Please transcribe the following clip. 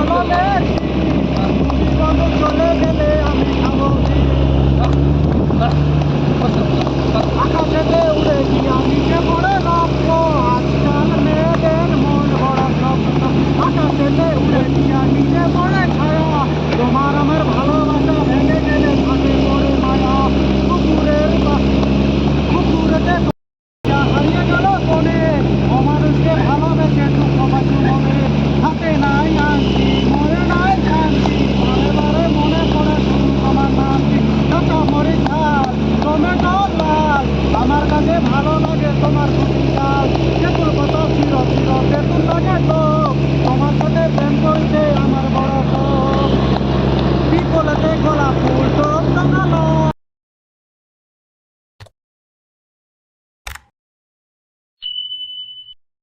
বললে তুমি বন্ধু চলে গেলে আমি খাবো কি? আকাশেতে উড়ে গিয়া নিচে পড়ে রক্ত, আজকাল মেয়েদের মন বড় শক্ত। আকাশেতে উড়ে গিয়া নিচে পড়ে ছায়া, তোমার আমার ভালোবাসা ভেঙে গেলে থাকে পড়ে মায়া। কুকুরেতে হারিয়ে গেল বনে, অমানুষকে ভালোবেসে দুঃখ পাইছো মনে। হাতে নাই আনছি, মনে নাই শান্তি, বারে বারে মনে পড়ে শুধু তোমার নামটি। কাঁচা মরিচ ঝাল, টমেটো লাল, আমার কাছে ভালো লাগে তোমার খুশি চাল। তেঁতুল পাতা চির চির তেঁতুল লাগে তো, তোমার সাথে প্রেম করিতে আমার বড় শখ। বিপলেতে গোলাপ ফুল